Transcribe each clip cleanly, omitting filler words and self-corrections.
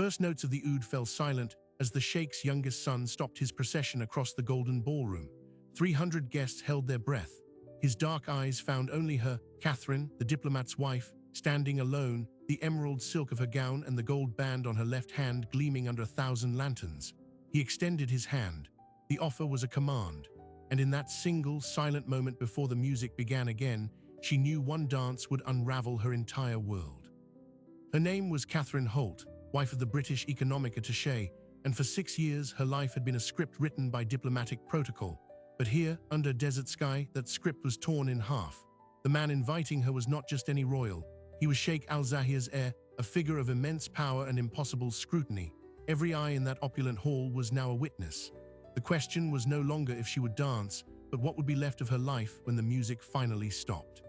first notes of the oud fell silent as the Sheikh's youngest son stopped his procession across the golden ballroom. 300 guests held their breath. His dark eyes found only her, Catherine, the diplomat's wife, standing alone, the emerald silk of her gown and the gold band on her left hand gleaming under 1,000 lanterns. He extended his hand. The offer was a command, and in that single, silent moment before the music began again, she knew one dance would unravel her entire world. Her name was Catherine Holt, wife of the British economic attaché, and for 6 years her life had been a script written by diplomatic protocol. But here, under desert sky, that script was torn in half. The man inviting her was not just any royal. He was Sheikh Al-Zahir's heir, a figure of immense power and impossible scrutiny. Every eye in that opulent hall was now a witness. The question was no longer if she would dance, but what would be left of her life when the music finally stopped.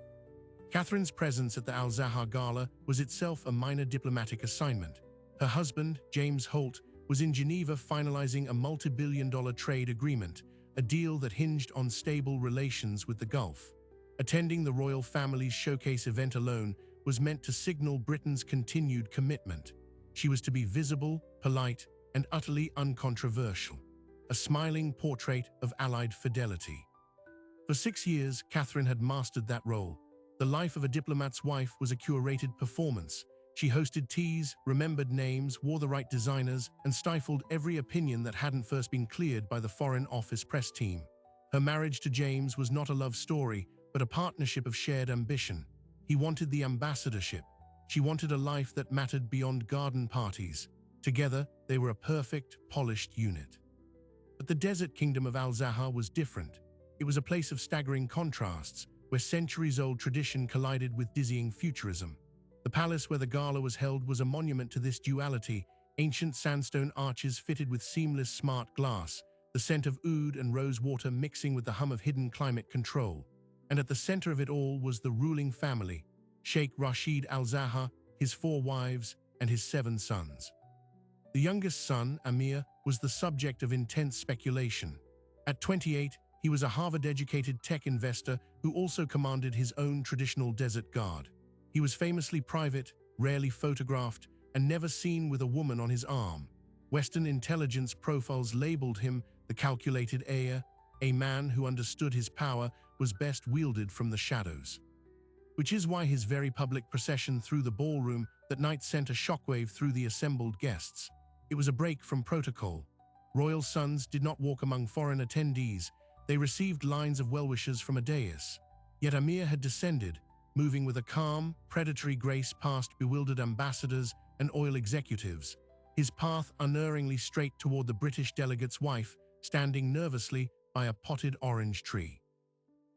Catherine's presence at the Al-Zahir Gala was itself a minor diplomatic assignment. Her husband, James Holt, was in Geneva finalizing a multi-billion-dollar trade agreement, a deal that hinged on stable relations with the Gulf. Attending the royal family's showcase event alone was meant to signal Britain's continued commitment. She was to be visible, polite, and utterly uncontroversial, a smiling portrait of allied fidelity. For 6 years, Catherine had mastered that role. The life of a diplomat's wife was a curated performance. She hosted teas, remembered names, wore the right designers, and stifled every opinion that hadn't first been cleared by the Foreign Office press team. Her marriage to James was not a love story, but a partnership of shared ambition. He wanted the ambassadorship. She wanted a life that mattered beyond garden parties. Together, they were a perfect, polished unit. But the desert kingdom of Al-Zahir was different. It was a place of staggering contrasts, where centuries-old tradition collided with dizzying futurism. The palace where the gala was held was a monument to this duality, ancient sandstone arches fitted with seamless smart glass, the scent of oud and rose water mixing with the hum of hidden climate control. And at the center of it all was the ruling family, Sheikh Rashid Al-Zahir, his 4 wives, and his 7 sons. The youngest son, Amir, was the subject of intense speculation. At 28, he was a Harvard-educated tech investor who also commanded his own traditional desert guard. He was famously private, rarely photographed, and never seen with a woman on his arm. Western intelligence profiles labeled him the calculated heir, a man who understood his power was best wielded from the shadows. Which is why his very public procession through the ballroom that night sent a shockwave through the assembled guests. It was a break from protocol. Royal sons did not walk among foreign attendees. They received lines of well-wishes from a dais. Yet Amir had descended, moving with a calm, predatory grace past bewildered ambassadors and oil executives, his path unerringly straight toward the British delegate's wife, standing nervously by a potted orange tree.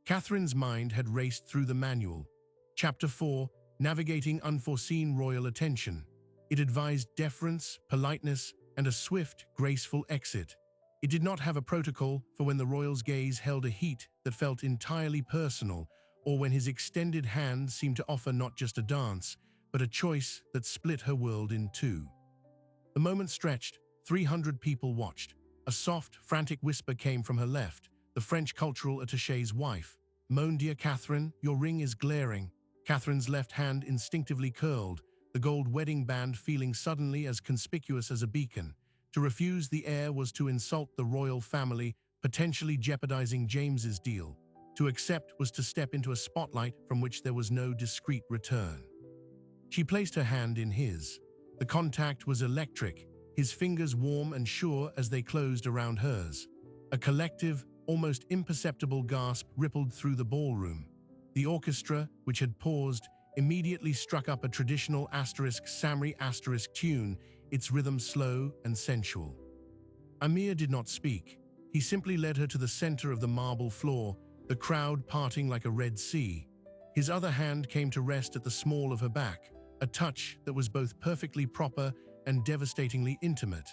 Catherine's mind had raced through the manual. Chapter 4, Navigating Unforeseen Royal Attention. It advised deference, politeness, and a swift, graceful exit. It did not have a protocol for when the royal's gaze held a heat that felt entirely personal, or when his extended hand seemed to offer not just a dance, but a choice that split her world in two. The moment stretched, 300 people watched. A soft, frantic whisper came from her left, the French cultural attaché's wife. "Mon dear Catherine, your ring is glaring." Catherine's left hand instinctively curled, the gold wedding band feeling suddenly as conspicuous as a beacon. To refuse the heir was to insult the royal family, potentially jeopardizing James's deal. To accept was to step into a spotlight from which there was no discreet return. She placed her hand in his. The contact was electric, his fingers warm and sure as they closed around hers. A collective, almost imperceptible gasp rippled through the ballroom. The orchestra, which had paused, immediately struck up a traditional Samri tune, its rhythm slow and sensual. Amir did not speak. He simply led her to the center of the marble floor, the crowd parting like a Red Sea. His other hand came to rest at the small of her back, a touch that was both perfectly proper and devastatingly intimate.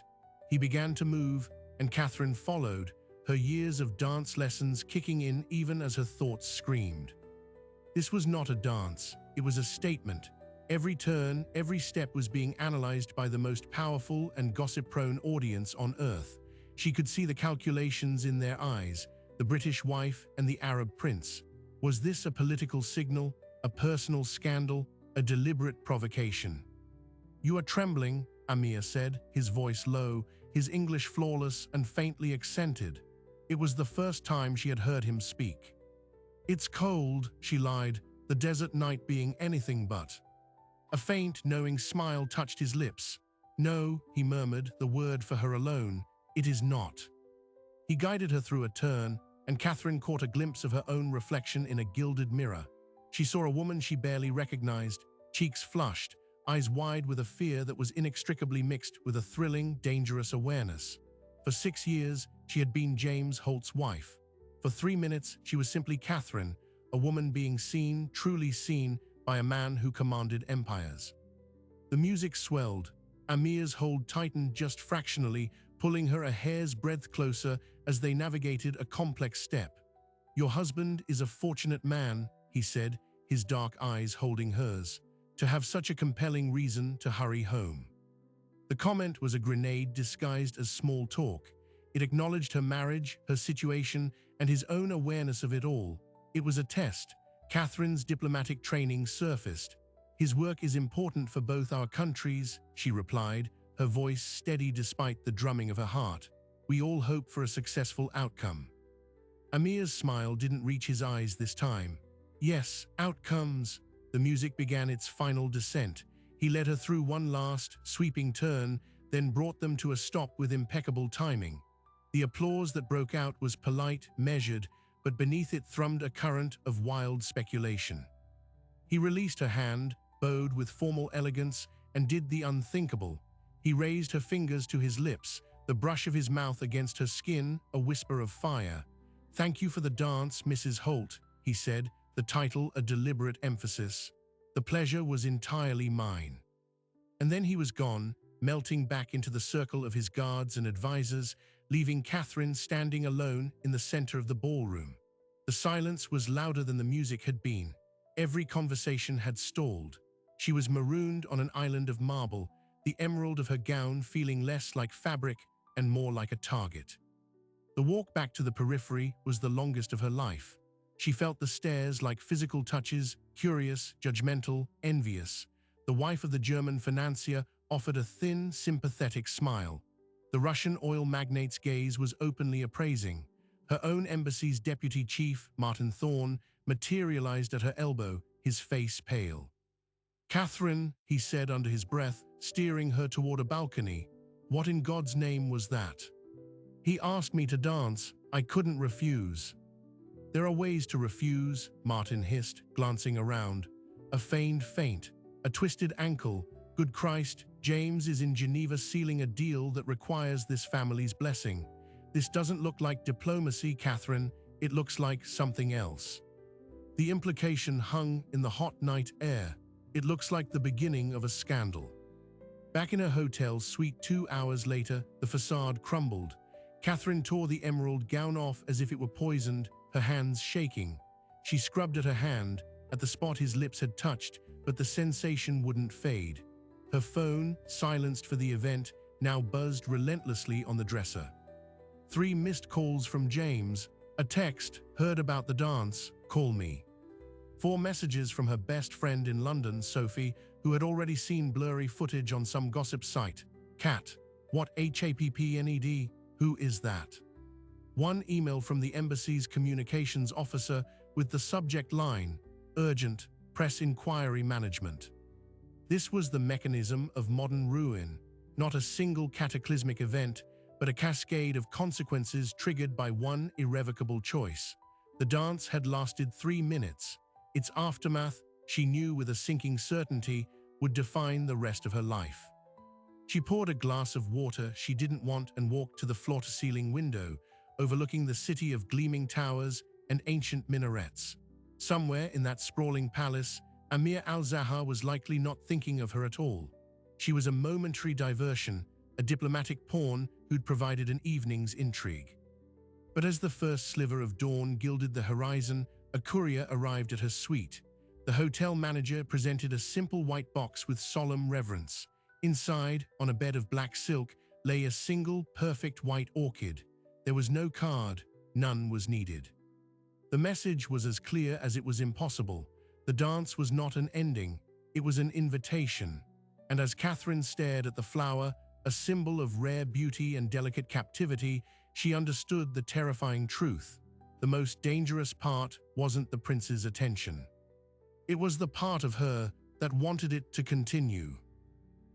He began to move, and Catherine followed, her years of dance lessons kicking in even as her thoughts screamed. This was not a dance, it was a statement. Every turn, every step was being analyzed by the most powerful and gossip-prone audience on earth. She could see the calculations in their eyes, the British wife and the Arab prince. Was this a political signal, a personal scandal, a deliberate provocation? "You are trembling," Amir said, his voice low, his English flawless and faintly accented. It was the first time she had heard him speak. "It's cold," she lied, the desert night being anything but. A faint, knowing smile touched his lips. "No," he murmured, the word for her alone. "It is not." He guided her through a turn, and Catherine caught a glimpse of her own reflection in a gilded mirror. She saw a woman she barely recognized, cheeks flushed, eyes wide with a fear that was inextricably mixed with a thrilling, dangerous awareness. For 6 years, she had been James Holt's wife. For 3 minutes, she was simply Catherine, a woman being seen, truly seen, by a man who commanded empires. The music swelled. Amir's hold tightened just fractionally, pulling her a hair's breadth closer as they navigated a complex step. "Your husband is a fortunate man," he said, his dark eyes holding hers, "to have such a compelling reason to hurry home." The comment was a grenade disguised as small talk. It acknowledged her marriage, her situation, and his own awareness of it all. It was a test. Catherine's diplomatic training surfaced. "His work is important for both our countries," she replied, her voice steady despite the drumming of her heart. "We all hope for a successful outcome." Amir's smile didn't reach his eyes this time. "Yes, outcomes." The music began its final descent. He led her through one last, sweeping turn, then brought them to a stop with impeccable timing. The applause that broke out was polite, measured, but beneath it thrummed a current of wild speculation. He released her hand, bowed with formal elegance, and did the unthinkable. He raised her fingers to his lips, the brush of his mouth against her skin, a whisper of fire. "Thank you for the dance, Mrs. Holt," he said, the title a deliberate emphasis. "The pleasure was entirely mine." And then he was gone, melting back into the circle of his guards and advisors, leaving Catherine standing alone in the center of the ballroom. The silence was louder than the music had been. Every conversation had stalled. She was marooned on an island of marble, the emerald of her gown feeling less like fabric and more like a target. The walk back to the periphery was the longest of her life. She felt the stares like physical touches, curious, judgmental, envious. The wife of the German financier offered a thin, sympathetic smile. The Russian oil magnate's gaze was openly appraising. Her own embassy's deputy chief, Martin Thorne, materialized at her elbow, his face pale. "Catherine," he said under his breath, steering her toward a balcony. "What in God's name was that?" "He asked me to dance. I couldn't refuse." "There are ways to refuse," Martin hissed, glancing around. A feigned feint, a twisted ankle. Good Christ, James is in Geneva sealing a deal that requires this family's blessing. "This doesn't look like diplomacy, Catherine. It looks like something else." The implication hung in the hot night air. "It looks like the beginning of a scandal." Back in her hotel suite 2 hours later, the facade crumbled. Catherine tore the emerald gown off as if it were poisoned, her hands shaking. She scrubbed at her hand, at the spot his lips had touched, but the sensation wouldn't fade. Her phone, silenced for the event, now buzzed relentlessly on the dresser. 3 missed calls from James, a text, "Heard about the dance, call me." 4 messages from her best friend in London, Sophie, who had already seen blurry footage on some gossip site. "Cat, what HAPPNED, who is that?" 1 email from the embassy's communications officer with the subject line, "Urgent, press inquiry management." This was the mechanism of modern ruin, not a single cataclysmic event, but a cascade of consequences triggered by one irrevocable choice. The dance had lasted 3 minutes. Its aftermath, she knew with a sinking certainty, would define the rest of her life. She poured a glass of water she didn't want and walked to the floor-to-ceiling window, overlooking the city of gleaming towers and ancient minarets. Somewhere in that sprawling palace, Amir al-Zahar was likely not thinking of her at all. She was a momentary diversion, a diplomatic pawn who'd provided an evening's intrigue. But as the first sliver of dawn gilded the horizon, a courier arrived at her suite. The hotel manager presented a simple white box with solemn reverence. Inside, on a bed of black silk, lay a single, perfect white orchid. There was no card, none was needed. The message was as clear as it was impossible. The dance was not an ending, it was an invitation. and as Catherine stared at the flower, a symbol of rare beauty and delicate captivity, she understood the terrifying truth. The most dangerous part wasn't the prince's attention. It was the part of her that wanted it to continue.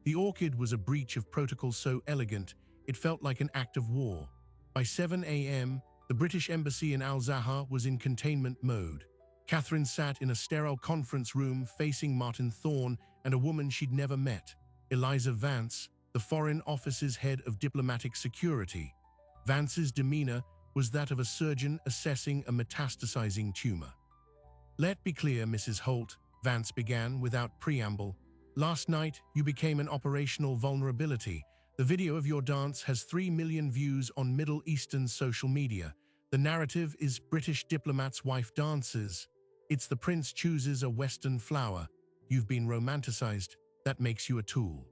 The orchid was a breach of protocol so elegant, it felt like an act of war. By 7 a.m., the British embassy in Al-Zahar was in containment mode. Catherine sat in a sterile conference room facing Martin Thorne and a woman she'd never met, Eliza Vance, the Foreign Office's head of diplomatic security. Vance's demeanor was that of a surgeon assessing a metastasizing tumor. "Let be clear, Mrs. Holt," Vance began without preamble. "Last night, you became an operational vulnerability. The video of your dance has 3 million views on Middle Eastern social media. The narrative is British diplomat's wife dances. It's the prince chooses a Western flower. You've been romanticized. That makes you a tool."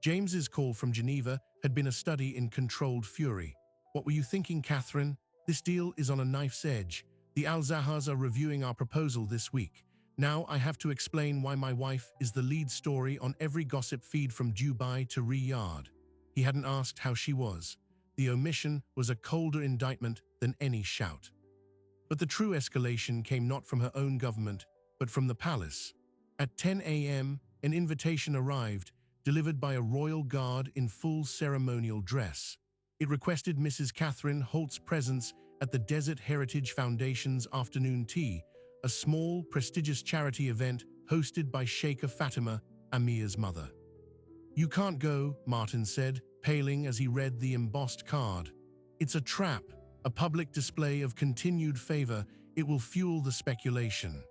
James's call from Geneva had been a study in controlled fury. "What were you thinking, Catherine? This deal is on a knife's edge. The Al-Zahars are reviewing our proposal this week. Now I have to explain why my wife is the lead story on every gossip feed from Dubai to Riyadh." He hadn't asked how she was. The omission was a colder indictment than any shout. But the true escalation came not from her own government, but from the palace. At 10 a.m., an invitation arrived, delivered by a royal guard in full ceremonial dress. It requested Mrs. Catherine Holt's presence at the Desert Heritage Foundation's afternoon tea, a small, prestigious charity event hosted by Sheikh Fatima, Amir's mother. "You can't go," Martin said, paling as he read the embossed card. "It's a trap, a public display of continued favor. It will fuel the speculation."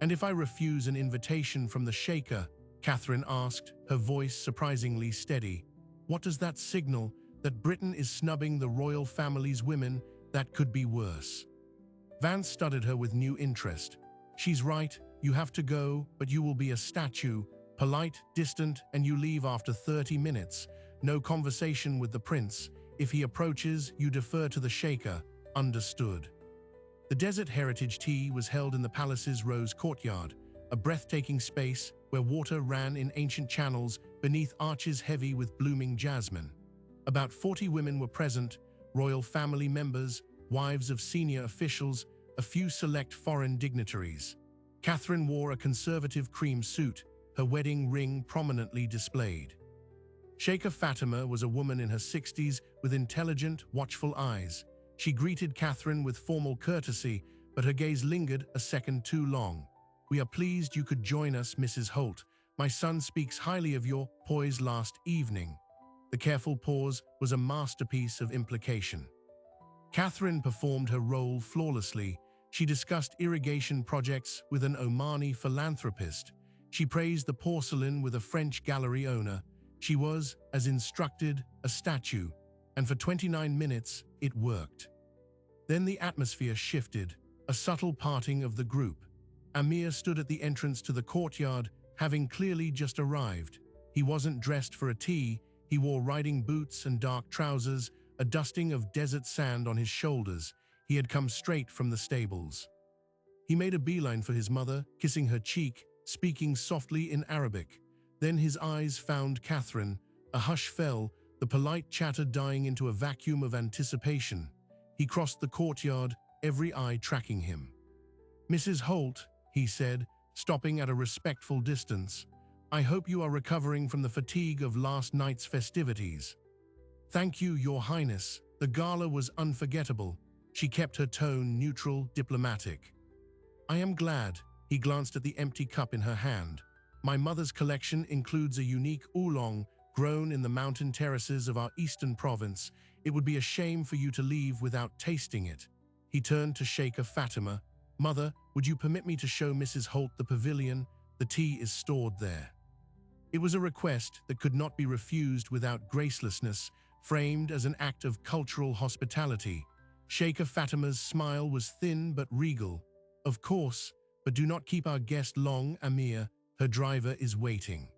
"And if I refuse an invitation from the Sheikha?" Catherine asked, her voice surprisingly steady. "What does that signal? That Britain is snubbing the royal family's women? That could be worse." Vance studied her with new interest. "She's right, you have to go, but you will be a statue, polite, distant, and you leave after 30 minutes. No conversation with the prince. If he approaches, you defer to the Sheikha. Understood." The Desert Heritage Tea was held in the palace's Rose Courtyard, a breathtaking space where water ran in ancient channels beneath arches heavy with blooming jasmine. About 40 women were present, royal family members, wives of senior officials, a few select foreign dignitaries. Catherine wore a conservative cream suit, her wedding ring prominently displayed. Sheikh Fatima was a woman in her 60s with intelligent, watchful eyes. She greeted Catherine with formal courtesy, but her gaze lingered a second too long. "We are pleased you could join us, Mrs. Holt. My son speaks highly of your poise last evening." The careful pause was a masterpiece of implication. Catherine performed her role flawlessly. She discussed irrigation projects with an Omani philanthropist. She praised the porcelain with a French gallery owner. She was, as instructed, a statue, and for 29 minutes, it worked. Then the atmosphere shifted, a subtle parting of the group. Amir stood at the entrance to the courtyard, having clearly just arrived. He wasn't dressed for a tea. He wore riding boots and dark trousers, a dusting of desert sand on his shoulders. He had come straight from the stables. He made a beeline for his mother, kissing her cheek, speaking softly in Arabic. Then his eyes found Catherine. A hush fell, the polite chatter dying into a vacuum of anticipation. He crossed the courtyard, every eye tracking him. "Mrs. Holt," he said, stopping at a respectful distance, "I hope you are recovering from the fatigue of last night's festivities." "Thank you, Your Highness. The gala was unforgettable." She kept her tone neutral, diplomatic. "I am glad." He glanced at the empty cup in her hand. "My mother's collection includes a unique oolong grown in the mountain terraces of our eastern province. It would be a shame for you to leave without tasting it." He turned to Sheikh Fatima. "Mother, would you permit me to show Mrs. Holt the pavilion? The tea is stored there." It was a request that could not be refused without gracelessness, framed as an act of cultural hospitality. Sheikh Fatima's smile was thin but regal. "Of course, but do not keep our guest long, Amir. Her driver is waiting."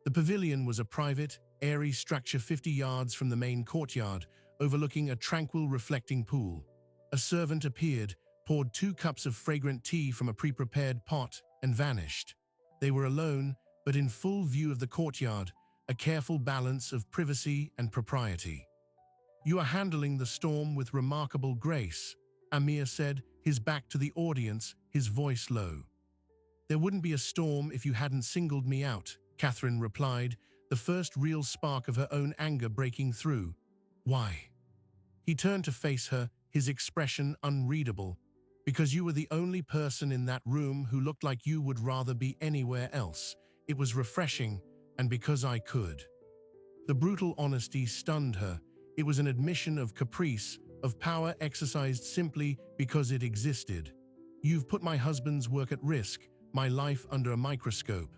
The pavilion was a private, airy structure 50 yards from the main courtyard, overlooking a tranquil, reflecting pool. A servant appeared, poured 2 cups of fragrant tea from a pre-prepared pot, and vanished. They were alone, but in full view of the courtyard, a careful balance of privacy and propriety. "You are handling the storm with remarkable grace," Amir said, his back to the audience, his voice low. "There wouldn't be a storm if you hadn't singled me out," Catherine replied, the first real spark of her own anger breaking through. "Why?" He turned to face her, his expression unreadable. "Because you were the only person in that room who looked like you would rather be anywhere else. It was refreshing, and because I could." The brutal honesty stunned her. It was an admission of caprice, of power exercised simply because it existed. "You've put my husband's work at risk, my life under a microscope."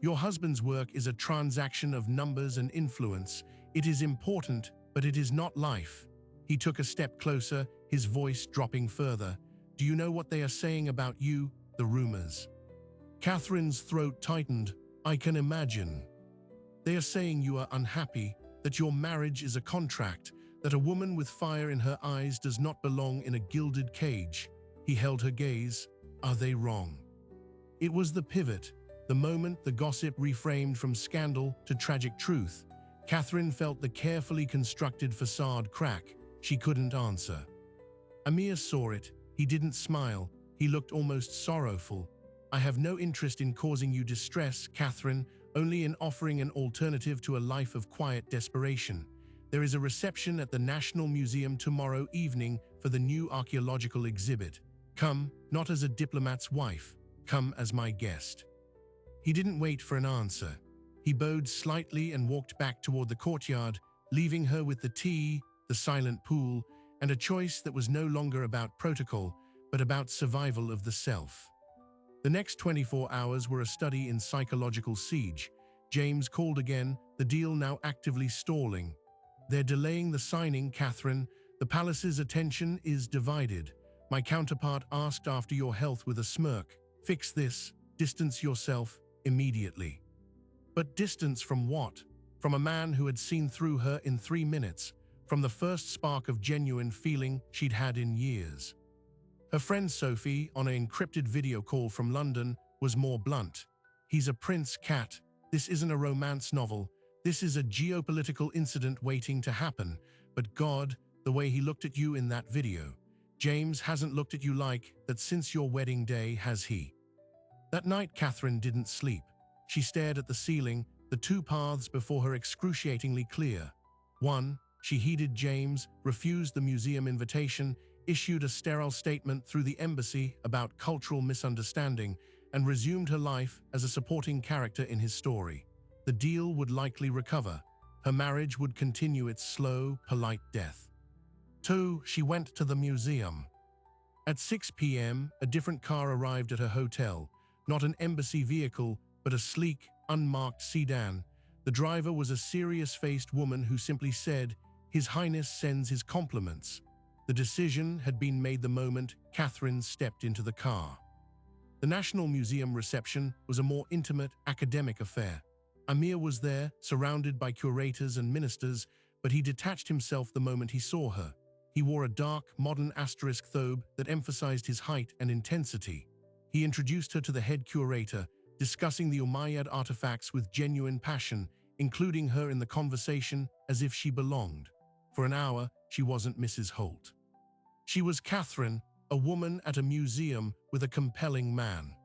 "Your husband's work is a transaction of numbers and influence. It is important, but it is not life." He took a step closer, his voice dropping further. "Do you know what they are saying about you, the rumors?" Catherine's throat tightened. "I can imagine. They are saying you are unhappy, that your marriage is a contract, that a woman with fire in her eyes does not belong in a gilded cage." He held her gaze. "Are they wrong?" It was the pivot, the moment the gossip reframed from scandal to tragic truth. Catherine felt the carefully constructed facade crack. She couldn't answer. Amir saw it. He didn't smile. He looked almost sorrowful. "I have no interest in causing you distress, Catherine, only in offering an alternative to a life of quiet desperation. There is a reception at the National Museum tomorrow evening for the new archaeological exhibit. Come, not as a diplomat's wife. Come as my guest." He didn't wait for an answer. He bowed slightly and walked back toward the courtyard, leaving her with the tea, the silent pool, and a choice that was no longer about protocol, but about survival of the self. The next 24 hours were a study in psychological siege. James called again, the deal now actively stalling. "They're delaying the signing, Catherine. The palace's attention is divided. My counterpart asked after your health with a smirk. Fix this, distance yourself, immediately." But distance from what? From a man who had seen through her in 3 minutes, from the first spark of genuine feeling she'd had in years. Her friend Sophie, on an encrypted video call from London, was more blunt. "He's a prince, Cat. This isn't a romance novel. This is a geopolitical incident waiting to happen. But God, the way he looked at you in that video. James hasn't looked at you like that since your wedding day, has he?" That night, Catherine didn't sleep. She stared at the ceiling, the two paths before her excruciatingly clear. 1. She heeded James, refused the museum invitation, issued a sterile statement through the embassy about cultural misunderstanding, and resumed her life as a supporting character in his story. The deal would likely recover. Her marriage would continue its slow, polite death. 2. She went to the museum. At 6 p.m., a different car arrived at her hotel. Not an embassy vehicle, but a sleek, unmarked sedan. The driver was a serious-faced woman who simply said, "His Highness sends his compliments." The decision had been made the moment Catherine stepped into the car. The National Museum reception was a more intimate, academic affair. Amir was there, surrounded by curators and ministers, but he detached himself the moment he saw her. He wore a dark, modern asterisk thobe that emphasized his height and intensity. He introduced her to the head curator, discussing the Umayyad artifacts with genuine passion, including her in the conversation as if she belonged. For an hour, she wasn't Mrs. Holt. She was Catherine, a woman at a museum with a compelling man.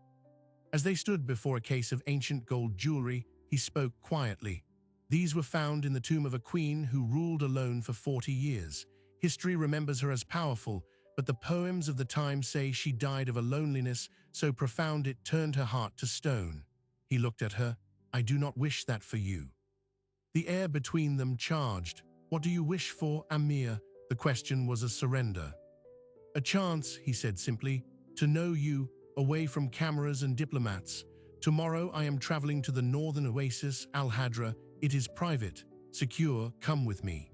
As they stood before a case of ancient gold jewelry, he spoke quietly. "These were found in the tomb of a queen who ruled alone for 40 years. History remembers her as powerful, but the poems of the time say she died of a loneliness so profound it turned her heart to stone." He looked at her. "I do not wish that for you." The air between them charged. "What do you wish for, Amir?" The question was a surrender. "A chance," he said simply, "to know you, away from cameras and diplomats. Tomorrow I am traveling to the northern oasis, Al-Hadra. It is private, secure, come with me."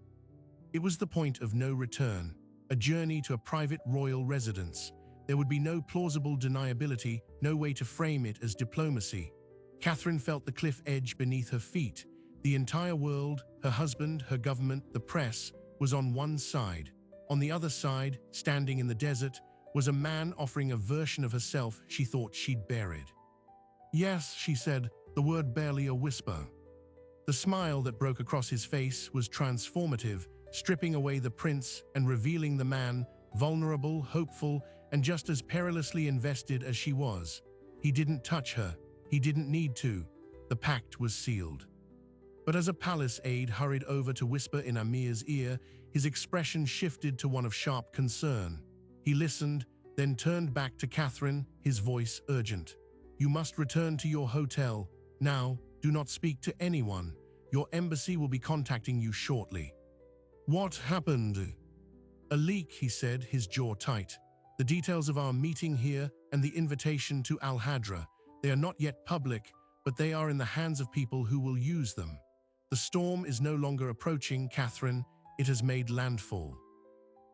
It was the point of no return, a journey to a private royal residence. There would be no plausible deniability, no way to frame it as diplomacy. Catherine felt the cliff edge beneath her feet. The entire world, her husband, her government, the press, was on one side. On the other side, standing in the desert, was a man offering a version of herself she thought she'd buried. "Yes," she said, the word barely a whisper. The smile that broke across his face was transformative, stripping away the prince and revealing the man, vulnerable, hopeful, and just as perilously invested as she was. He didn't touch her. He didn't need to. The pact was sealed. But as a palace aide hurried over to whisper in Amir's ear, his expression shifted to one of sharp concern. He listened, then turned back to Catherine, his voice urgent. "You must return to your hotel. Now, do not speak to anyone. Your embassy will be contacting you shortly." "What happened?" "A leak," he said, his jaw tight. "The details of our meeting here and the invitation to Al-Hadra, they are not yet public, but they are in the hands of people who will use them. The storm is no longer approaching, Catherine. It has made landfall."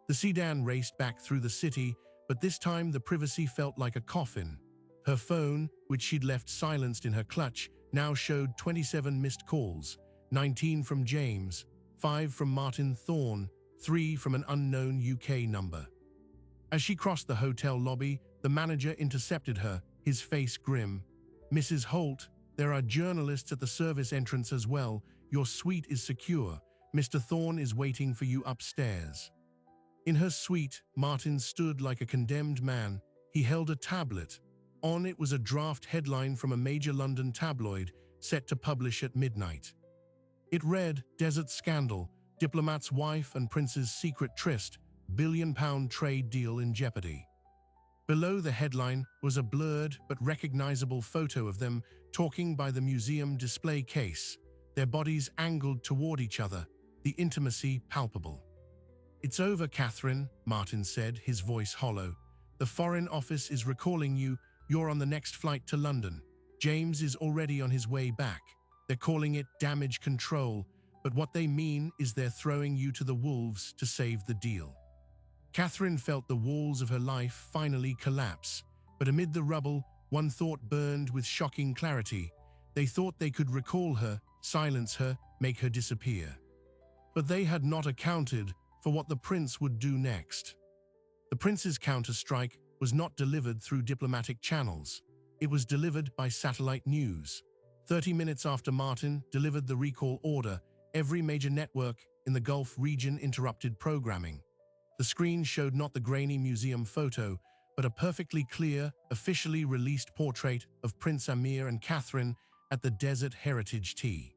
The sedan raced back through the city, but this time the privacy felt like a coffin. Her phone, which she'd left silenced in her clutch, now showed 27 missed calls, 19 from James, 5 from Martin Thorne, 3 from an unknown UK number. As she crossed the hotel lobby, the manager intercepted her, his face grim. "Mrs. Holt, there are journalists at the service entrance as well. Your suite is secure. Mr. Thorne is waiting for you upstairs." In her suite, Martin stood like a condemned man. He held a tablet. On it was a draft headline from a major London tabloid, set to publish at midnight. It read, "Desert Scandal, Diplomat's Wife and Prince's Secret Tryst, £1 billion trade deal in jeopardy." Below the headline was a blurred but recognizable photo of them talking by the museum display case, their bodies angled toward each other, the intimacy palpable. "It's over, Catherine," Martin said, his voice hollow. "The Foreign Office is recalling you. You're on the next flight to London. James is already on his way back. They're calling it damage control, but what they mean is they're throwing you to the wolves to save the deal." Catherine felt the walls of her life finally collapse, but amid the rubble, one thought burned with shocking clarity. They thought they could recall her, silence her, make her disappear. But they had not accounted for what the prince would do next. The prince's counter-strike was not delivered through diplomatic channels. It was delivered by satellite news. 30 minutes after Martin delivered the recall order, every major network in the Gulf region interrupted programming. The screen showed not the grainy museum photo, but a perfectly clear, officially released portrait of Prince Amir and Catherine at the Desert Heritage Tea.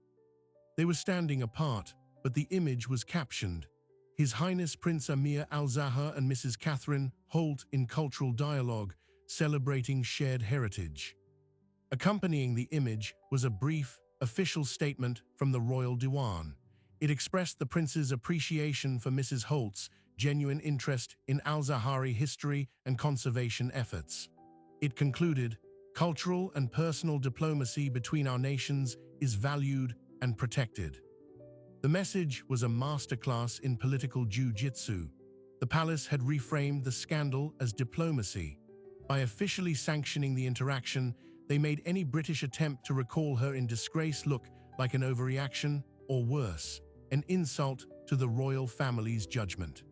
They were standing apart, but the image was captioned, "His Highness Prince Amir Al-Zahar and Mrs. Catherine Holt in cultural dialogue, celebrating shared heritage." Accompanying the image was a brief, official statement from the Royal Diwan. It expressed the prince's appreciation for Mrs. Holt's genuine interest in Al-Zahari history and conservation efforts. It concluded, "Cultural and personal diplomacy between our nations is valued and protected." The message was a masterclass in political jiu-jitsu. The palace had reframed the scandal as diplomacy. By officially sanctioning the interaction, they made any British attempt to recall her in disgrace look like an overreaction, or worse, an insult to the royal family's judgment.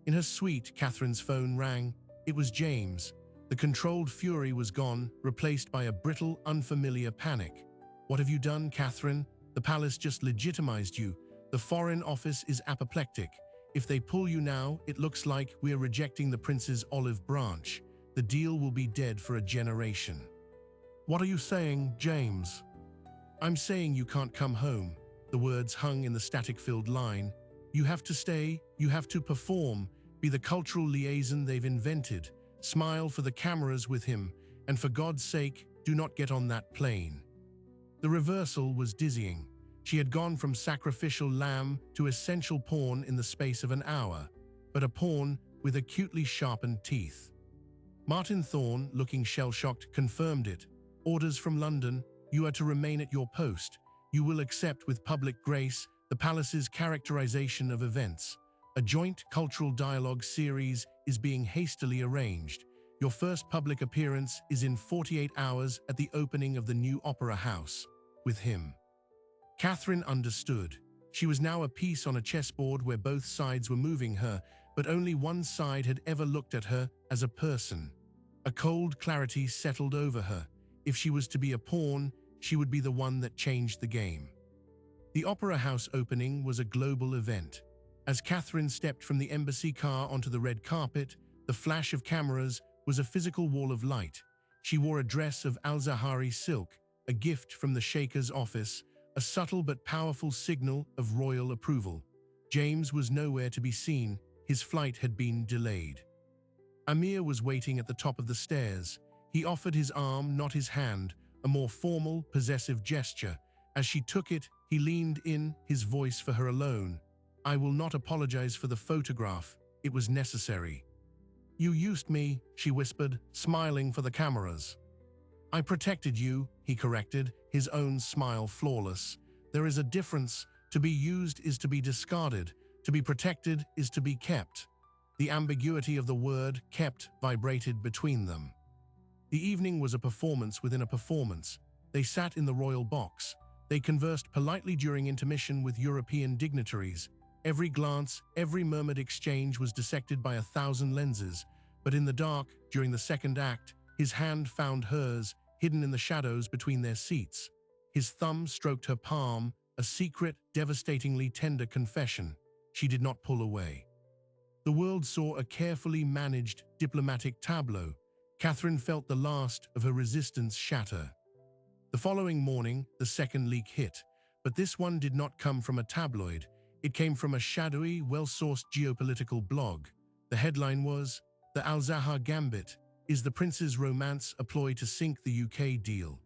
In her suite, Catherine's phone rang. It was James. The controlled fury was gone, replaced by a brittle, unfamiliar panic. "What have you done, Catherine? The palace just legitimized you. The Foreign Office is apoplectic. If they pull you now, it looks like we're rejecting the prince's olive branch. The deal will be dead for a generation." "What are you saying, James?" "I'm saying you can't come home." The words hung in the static-filled line. "You have to stay, you have to perform, be the cultural liaison they've invented, smile for the cameras with him, and for God's sake, do not get on that plane." The reversal was dizzying. She had gone from sacrificial lamb to essential pawn in the space of an hour, but a pawn with acutely sharpened teeth. Martin Thorne, looking shell-shocked, confirmed it. "Orders from London. You are to remain at your post. You will accept with public grace the palace's characterization of events. A joint cultural dialogue series is being hastily arranged. Your first public appearance is in 48 hours at the opening of the new Opera House, with him." Catherine understood. She was now a piece on a chessboard where both sides were moving her, but only one side had ever looked at her as a person. A cold clarity settled over her. If she was to be a pawn, she would be the one that changed the game. The Opera House opening was a global event. As Catherine stepped from the embassy car onto the red carpet, the flash of cameras was a physical wall of light. She wore a dress of al-Zahari silk, a gift from the Sheikh's office, a subtle but powerful signal of royal approval. James was nowhere to be seen. His flight had been delayed. Amir was waiting at the top of the stairs. He offered his arm, not his hand, a more formal, possessive gesture. As she took it, he leaned in, his voice for her alone. "I will not apologize for the photograph. It was necessary." "You used me," she whispered, smiling for the cameras. "I protected you," he corrected, his own smile flawless. "There is a difference. To be used is to be discarded. To be protected is to be kept." The ambiguity of the word "kept" vibrated between them. The evening was a performance within a performance. They sat in the royal box. They conversed politely during intermission with European dignitaries. Every glance, every murmured exchange was dissected by 1,000 lenses. But in the dark, during the second act, his hand found hers, hidden in the shadows between their seats. His thumb stroked her palm, a secret, devastatingly tender confession. She did not pull away. The world saw a carefully managed, diplomatic tableau. Catherine felt the last of her resistance shatter. The following morning, the second leak hit. But this one did not come from a tabloid. It came from a shadowy, well-sourced geopolitical blog. The headline was, "The Al-Zahar Gambit. Is the Prince's Romance a Ploy to Sink the UK Deal?"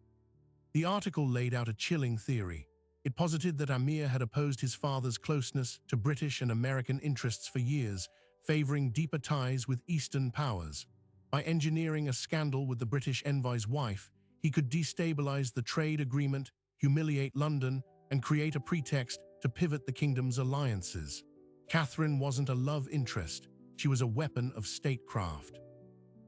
The article laid out a chilling theory. It posited that Amir had opposed his father's closeness to British and American interests for years, favoring deeper ties with Eastern powers. By engineering a scandal with the British envoy's wife, he could destabilize the trade agreement, humiliate London, and create a pretext to pivot the kingdom's alliances. Catherine wasn't a love interest. She was a weapon of statecraft.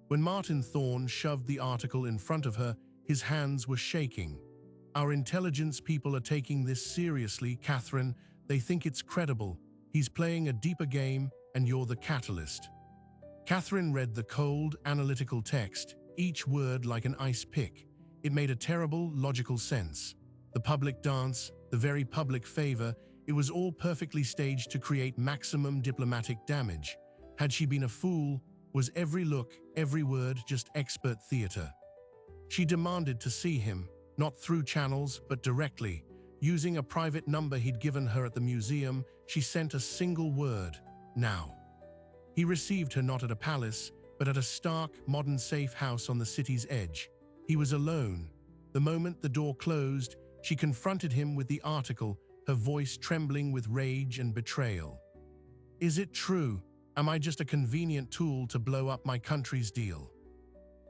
When Martin Thorne shoved the article in front of her, his hands were shaking. "Our intelligence people are taking this seriously, Catherine. They think it's credible. He's playing a deeper game, and you're the catalyst." Catherine read the cold, analytical text, each word like an ice pick. It made a terrible, logical sense. The public dance, the very public favor, it was all perfectly staged to create maximum diplomatic damage. Had she been a fool, was every look, every word just expert theater? She demanded to see him, not through channels, but directly. Using a private number he'd given her at the museum, she sent a single word: "Now." He received her not at a palace, but at a stark, modern safe house on the city's edge. He was alone. The moment the door closed, she confronted him with the article, her voice trembling with rage and betrayal. "Is it true? Am I just a convenient tool to blow up my country's deal?"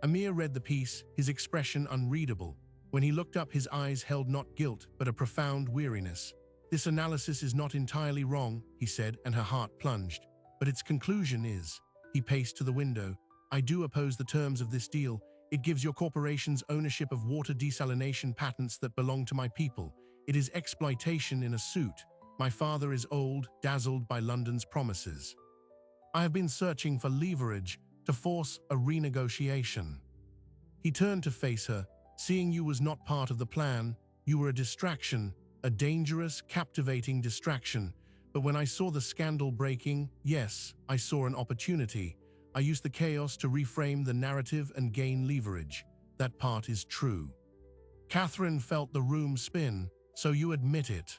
Amir read the piece, his expression unreadable. When he looked up, his eyes held not guilt, but a profound weariness. "This analysis is not entirely wrong," he said, and her heart plunged. "But its conclusion is." He paced to the window. "I do oppose the terms of this deal. It gives your corporations ownership of water desalination patents that belong to my people. It is exploitation in a suit. My father is old, dazzled by London's promises. I have been searching for leverage to force a renegotiation." He turned to face her. "Seeing you was not part of the plan. You were a distraction, a dangerous, captivating distraction. But when I saw the scandal breaking, yes, I saw an opportunity. I used the chaos to reframe the narrative and gain leverage. That part is true." Catherine felt the room spin. "So you admit it?"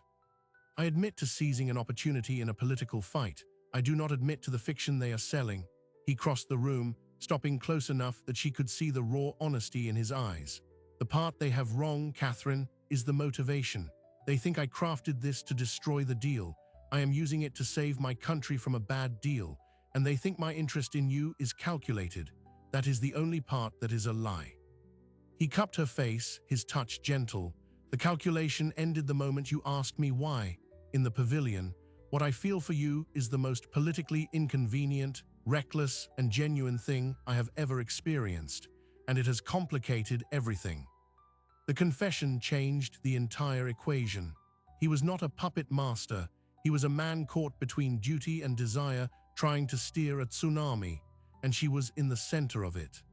"I admit to seizing an opportunity in a political fight. I do not admit to the fiction they are selling." He crossed the room, stopping close enough that she could see the raw honesty in his eyes. "The part they have wrong, Catherine, is the motivation. They think I crafted this to destroy the deal. I am using it to save my country from a bad deal, and they think my interest in you is calculated. That is the only part that is a lie." He cupped her face, his touch gentle. "The calculation ended the moment you asked me why. In the pavilion, what I feel for you is the most politically inconvenient, reckless, and genuine thing I have ever experienced, and it has complicated everything." The confession changed the entire equation. He was not a puppet master. He was a man caught between duty and desire, trying to steer a tsunami, and she was in the center of it.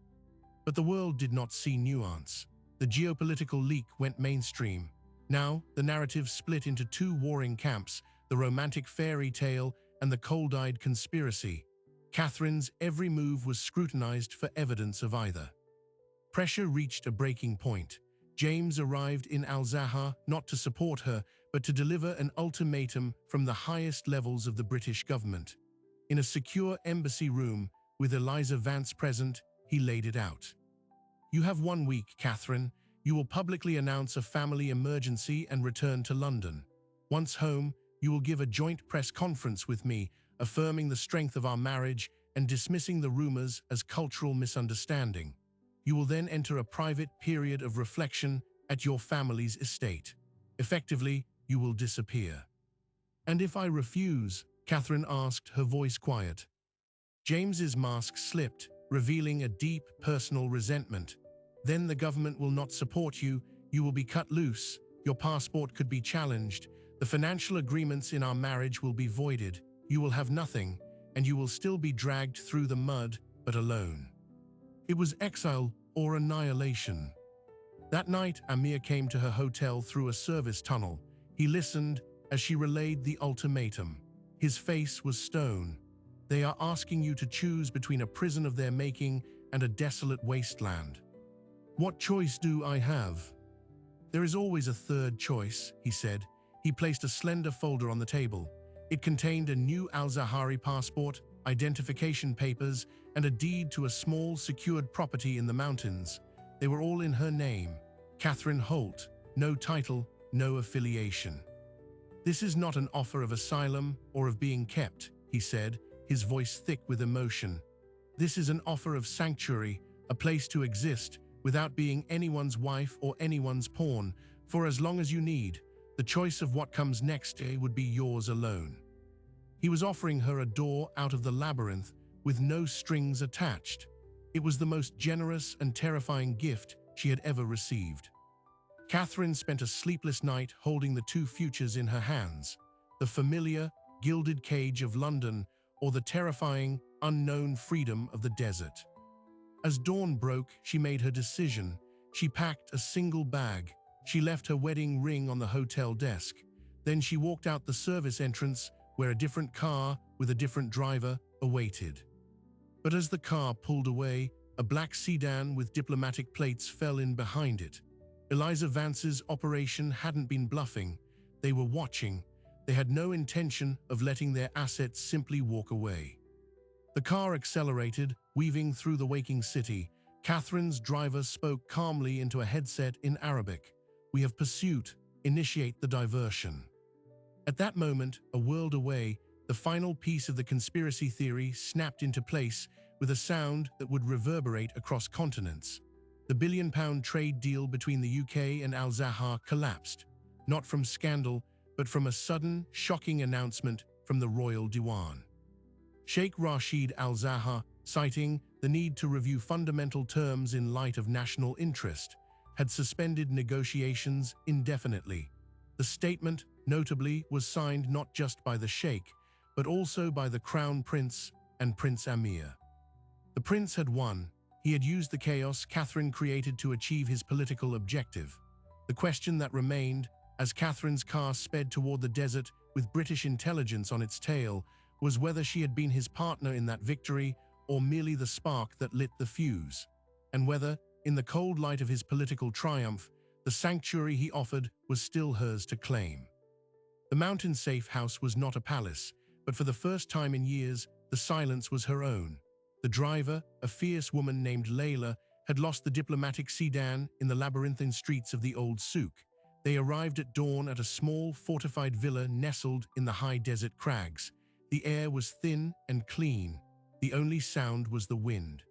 But the world did not see nuance. The geopolitical leak went mainstream. Now, the narrative split into two warring camps, the romantic fairy tale and the cold-eyed conspiracy. Catherine's every move was scrutinized for evidence of either. Pressure reached a breaking point. James arrived in Al-Zahar not to support her, but to deliver an ultimatum from the highest levels of the British government. In a secure embassy room, with Eliza Vance present, he laid it out. "You have 1 week, Catherine. You will publicly announce a family emergency and return to London. Once home, you will give a joint press conference with me, affirming the strength of our marriage and dismissing the rumors as cultural misunderstanding. You will then enter a private period of reflection at your family's estate. Effectively, you will disappear." "And if I refuse?" Catherine asked, her voice quiet. James's mask slipped, revealing a deep personal resentment. "Then the government will not support you, you will be cut loose, your passport could be challenged, the financial agreements in our marriage will be voided, you will have nothing, and you will still be dragged through the mud, but alone." It was exile or annihilation. That night, Amir came to her hotel through a service tunnel. He listened as she relayed the ultimatum. His face was stone. "They are asking you to choose between a prison of their making and a desolate wasteland. What choice do I have?" "There is always a third choice," he said. He placed a slender folder on the table. It contained a new Al-Zahari passport, identification papers, and a deed to a small, secured property in the mountains. They were all in her name. Catherine Holt. No title, no affiliation. "This is not an offer of asylum or of being kept," he said, his voice thick with emotion. "This is an offer of sanctuary, a place to exist, without being anyone's wife or anyone's pawn, for as long as you need. The choice of what comes next would be yours alone." He was offering her a door out of the labyrinth with no strings attached. It was the most generous and terrifying gift she had ever received. Catherine spent a sleepless night holding the two futures in her hands, the familiar, gilded cage of London or the terrifying, unknown freedom of the desert. As dawn broke, she made her decision. She packed a single bag. She left her wedding ring on the hotel desk. Then she walked out the service entrance where a different car with a different driver awaited. But as the car pulled away, a black sedan with diplomatic plates fell in behind it. Eliza Vance's operation hadn't been bluffing. They were watching. They had no intention of letting their assets simply walk away. The car accelerated, weaving through the waking city. Catherine's driver spoke calmly into a headset in Arabic. "We have pursuit. Initiate the diversion." At that moment, a world away, the final piece of the conspiracy theory snapped into place with a sound that would reverberate across continents. The billion-pound trade deal between the UK and Al-Zahar collapsed, not from scandal, but from a sudden, shocking announcement from the Royal Diwan. Sheikh Rashid Al-Zahar, citing the need to review fundamental terms in light of national interest, had suspended negotiations indefinitely. The statement, notably, was signed not just by the Sheikh, but also by the Crown Prince and Prince Amir. The prince had won. He had used the chaos Catherine created to achieve his political objective. The question that remained, as Catherine's car sped toward the desert with British intelligence on its tail, was whether she had been his partner in that victory or merely the spark that lit the fuse, and whether, in the cold light of his political triumph, the sanctuary he offered was still hers to claim. The mountain safe house was not a palace, but for the first time in years, the silence was her own. The driver, a fierce woman named Layla, had lost the diplomatic sedan in the labyrinthine streets of the old souk. They arrived at dawn at a small, fortified villa nestled in the high desert crags. The air was thin and clean. The only sound was the wind.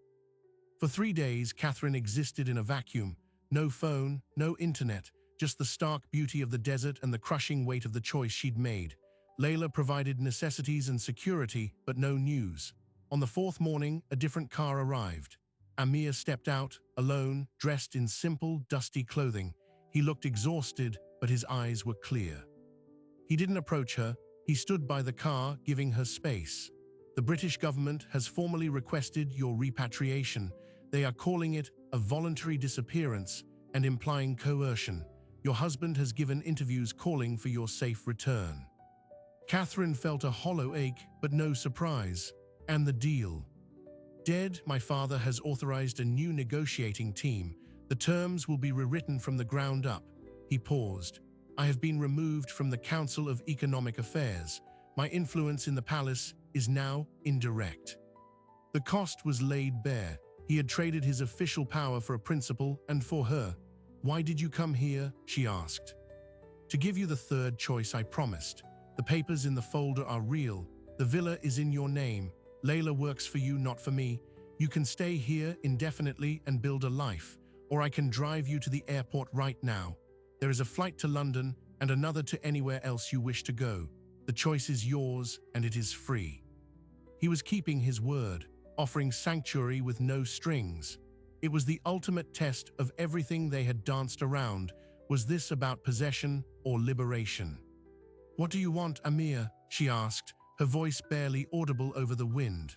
For 3 days, Catherine existed in a vacuum. No phone, no internet, just the stark beauty of the desert and the crushing weight of the choice she'd made. Layla provided necessities and security, but no news. On the 4th morning, a different car arrived. Amir stepped out, alone, dressed in simple, dusty clothing. He looked exhausted, but his eyes were clear. He didn't approach her. He stood by the car, giving her space. "The British government has formally requested your repatriation. They are calling it a voluntary disappearance. and implying coercion. Your husband has given interviews calling for your safe return. Catherine felt a hollow ache, but no surprise. And the deal? Dead, my father has authorized a new negotiating team. The terms will be rewritten from the ground up. He paused. I have been removed from the Council of Economic Affairs. My influence in the palace is now indirect. The cost was laid bare. He had traded his official power for a principle and for her. Why did you come here? She asked. To give you the third choice I promised. The papers in the folder are real. The villa is in your name. Layla works for you, not for me. You can stay here indefinitely and build a life, or I can drive you to the airport right now. There is a flight to London and another to anywhere else you wish to go. The choice is yours, and it is free. He was keeping his word, offering sanctuary with no strings. It was the ultimate test of everything they had danced around. Was this about possession or liberation? What do you want, Amir? She asked, her voice barely audible over the wind.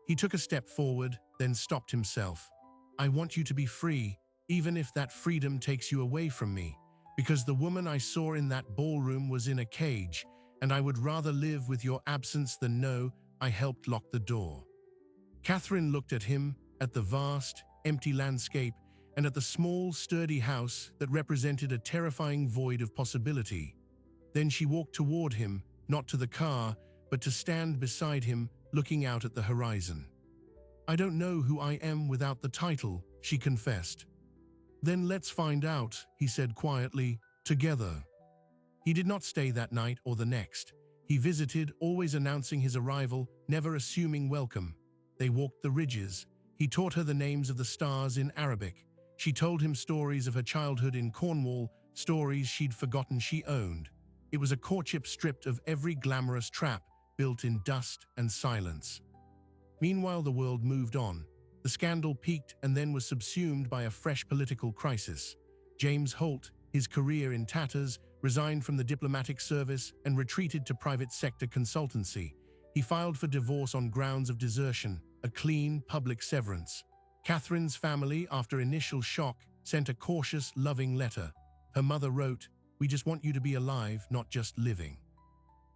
He took a step forward, then stopped himself. I want you to be free, even if that freedom takes you away from me, because the woman I saw in that ballroom was in a cage, and I would rather live with your absence than know I helped lock the door. Catherine looked at him, at the vast, empty landscape, and at the small, sturdy house that represented a terrifying void of possibility. Then she walked toward him, not to the car, but to stand beside him, looking out at the horizon. I don't know who I am without the title, she confessed. Then let's find out, he said quietly, together. He did not stay that night or the next. He visited, always announcing his arrival, never assuming welcome. They walked the ridges. He taught her the names of the stars in Arabic. She told him stories of her childhood in Cornwall, stories she'd forgotten she owned. It was a courtship stripped of every glamorous trap, built in dust and silence. Meanwhile, the world moved on. The scandal peaked and then was subsumed by a fresh political crisis. James Holt, his career in tatters, resigned from the diplomatic service and retreated to private sector consultancy. He filed for divorce on grounds of desertion, a clean, public severance. Catherine's family, after initial shock, sent a cautious, loving letter. Her mother wrote, "We just want you to be alive, not just living."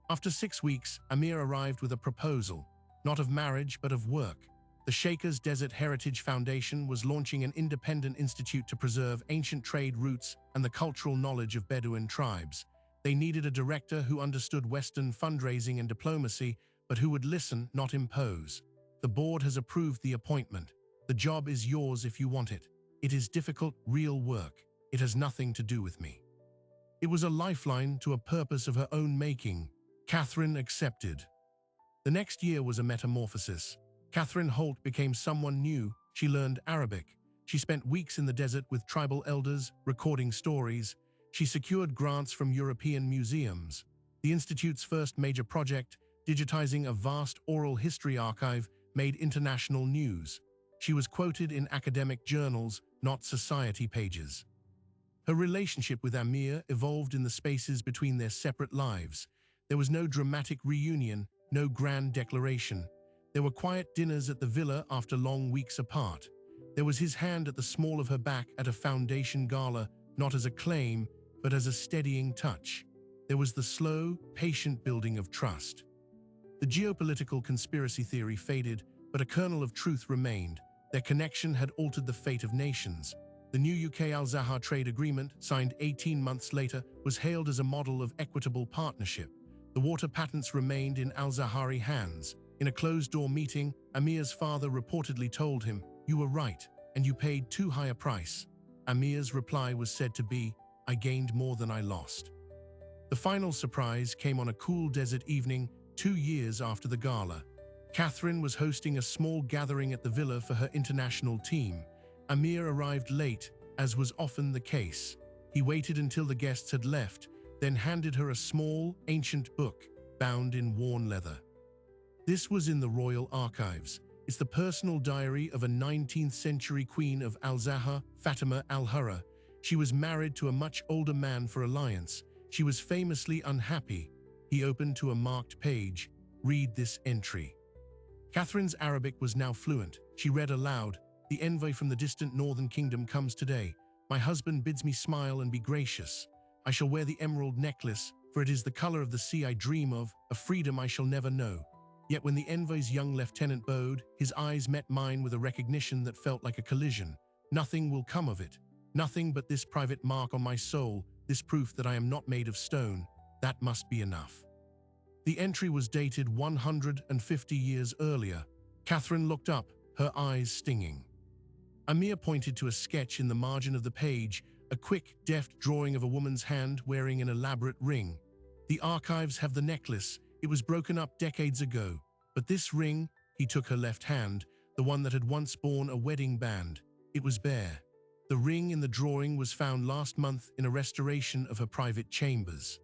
After 6 weeks, Amir arrived with a proposal, not of marriage but of work. The Sheikh's Desert Heritage Foundation was launching an independent institute to preserve ancient trade routes and the cultural knowledge of Bedouin tribes. They needed a director who understood Western fundraising and diplomacy, but who would listen, not impose. The board has approved the appointment. The job is yours if you want it. It is difficult, real work. It has nothing to do with me. It was a lifeline to a purpose of her own making. Catherine accepted. The next year was a metamorphosis. Catherine Holt became someone new. She learned Arabic. She spent weeks in the desert with tribal elders, recording stories. She secured grants from European museums. The Institute's first major project, digitizing a vast oral history archive, made international news. She was quoted in academic journals, not society pages. Her relationship with Amir evolved in the spaces between their separate lives. There was no dramatic reunion, no grand declaration. There were quiet dinners at the villa after long weeks apart. There was his hand at the small of her back at a foundation gala, not as a claim, but as a steadying touch. There was the slow, patient building of trust. The geopolitical conspiracy theory faded, but a kernel of truth remained. Their connection had altered the fate of nations. The new UK Al-Zahar trade agreement, signed 18 months later, was hailed as a model of equitable partnership. The water patents remained in Al-Zahari hands. In a closed-door meeting, Amir's father reportedly told him, "You were right, and you paid too high a price." Amir's reply was said to be, "I gained more than I lost." The final surprise came on a cool desert evening, 2 years after the gala. Catherine was hosting a small gathering at the villa for her international team. Amir arrived late, as was often the case. He waited until the guests had left, then handed her a small, ancient book, bound in worn leather. This was in the royal archives. It's the personal diary of a 19th century queen of Al-Zahar, Fatima al-Hurra. She was married to a much older man for alliance. She was famously unhappy. He opened to a marked page. "Read this entry." Catherine's Arabic was now fluent. She read aloud, "The envoy from the distant northern kingdom comes today. My husband bids me smile and be gracious. I shall wear the emerald necklace, for it is the color of the sea I dream of, a freedom I shall never know. Yet when the envoy's young lieutenant bowed, his eyes met mine with a recognition that felt like a collision. Nothing will come of it. Nothing but this private mark on my soul, this proof that I am not made of stone. That must be enough. The entry was dated 150 years earlier. Catherine looked up, her eyes stinging. Amir pointed to a sketch in the margin of the page, a quick, deft drawing of a woman's hand wearing an elaborate ring. The archives have the necklace. It was broken up decades ago. But this ring, he took her left hand, the one that had once borne a wedding band. It was bare. The ring in the drawing was found last month in a restoration of her private chambers.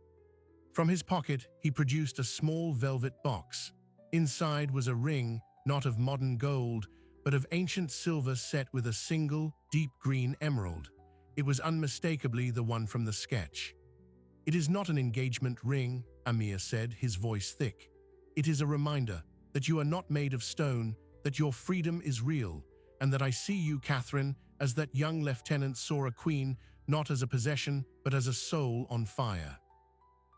From his pocket, he produced a small velvet box. Inside was a ring, not of modern gold, but of ancient silver set with a single, deep green emerald. It was unmistakably the one from the sketch. "It is not an engagement ring," Amir said, his voice thick. "It is a reminder that you are not made of stone, that your freedom is real, and that I see you, Catherine, as that young lieutenant saw a queen, not as a possession, but as a soul on fire."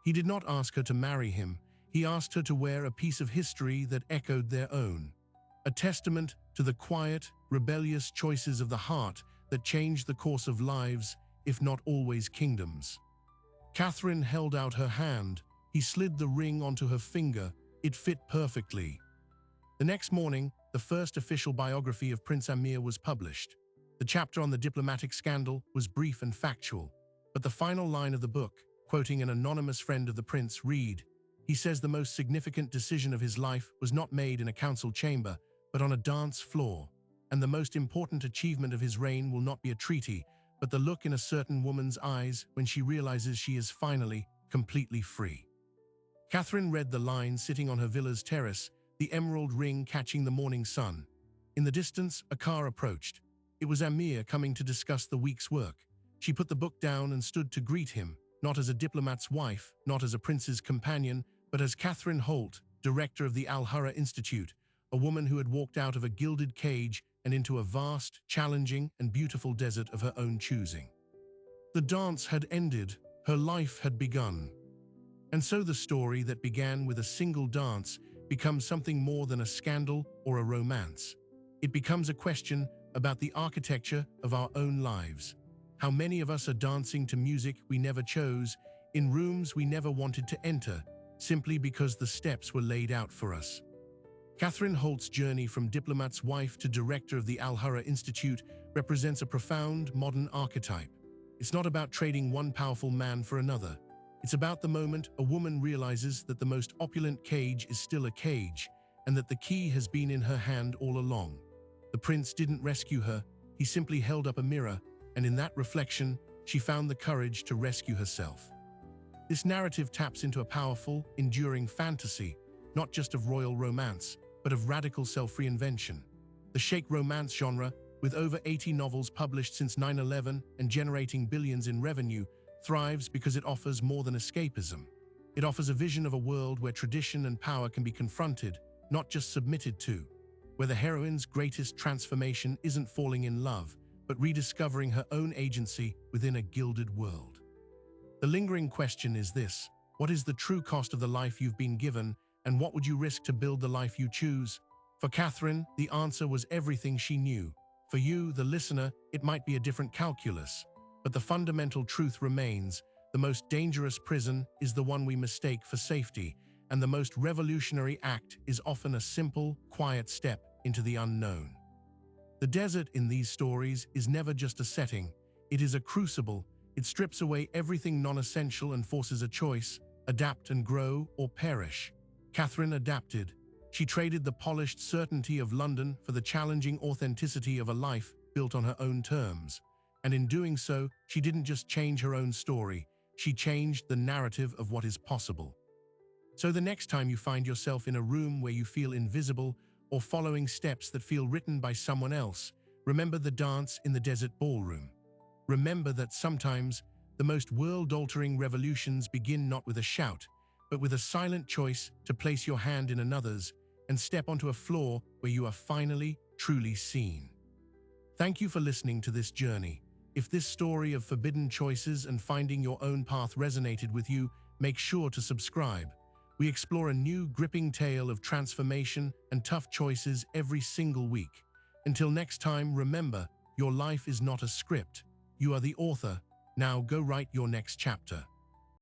He did not ask her to marry him. He asked her to wear a piece of history that echoed their own. A testament to the quiet, rebellious choices of the heart that changed the course of lives, if not always kingdoms. Catherine held out her hand. He slid the ring onto her finger. It fit perfectly. The next morning, the first official biography of Prince Amir was published. The chapter on the diplomatic scandal was brief and factual, but the final line of the book, quoting an anonymous friend of the prince, read, "He says the most significant decision of his life was not made in a council chamber, but on a dance floor, and the most important achievement of his reign will not be a treaty, but the look in a certain woman's eyes when she realizes she is finally, completely free." Catherine read the line sitting on her villa's terrace, the emerald ring catching the morning sun. In the distance, a car approached. It was Amir coming to discuss the week's work. She put the book down and stood to greet him, not as a diplomat's wife, not as a prince's companion, but as Catherine Holt, director of the Al-Hurra Institute, a woman who had walked out of a gilded cage and into a vast, challenging, and beautiful desert of her own choosing. The dance had ended, her life had begun. And so the story that began with a single dance becomes something more than a scandal or a romance. It becomes a question about the architecture of our own lives. How many of us are dancing to music we never chose, in rooms we never wanted to enter, simply because the steps were laid out for us? Catherine Holt's journey from diplomat's wife to director of the Al-Hurra Institute represents a profound modern archetype. It's not about trading one powerful man for another. It's about the moment a woman realizes that the most opulent cage is still a cage, and that the key has been in her hand all along. The prince didn't rescue her, he simply held up a mirror, and in that reflection, she found the courage to rescue herself. This narrative taps into a powerful, enduring fantasy, not just of royal romance, but of radical self-reinvention. The Sheikh romance genre, with over 80 novels published since 9/11 and generating billions in revenue, thrives because it offers more than escapism. It offers a vision of a world where tradition and power can be confronted, not just submitted to, where the heroine's greatest transformation isn't falling in love, but rediscovering her own agency within a gilded world. The lingering question is this: what is the true cost of the life you've been given, and what would you risk to build the life you choose? For Catherine, the answer was everything she knew. For you, the listener, it might be a different calculus. But the fundamental truth remains: the most dangerous prison is the one we mistake for safety, and the most revolutionary act is often a simple, quiet step into the unknown. The desert in these stories is never just a setting, it is a crucible. It strips away everything non-essential and forces a choice: adapt and grow, or perish. Catherine adapted. She traded the polished certainty of London for the challenging authenticity of a life built on her own terms. And in doing so, she didn't just change her own story, she changed the narrative of what is possible. So the next time you find yourself in a room where you feel invisible, or following steps that feel written by someone else, remember the dance in the desert ballroom. Remember that sometimes the most world-altering revolutions begin not with a shout, but with a silent choice to place your hand in another's and step onto a floor where you are finally, truly seen. Thank you for listening to this journey. If this story of forbidden choices and finding your own path resonated with you, make sure to subscribe. We explore a new, gripping tale of transformation and tough choices every single week. Until next time, remember, your life is not a script. You are the author. Now go write your next chapter.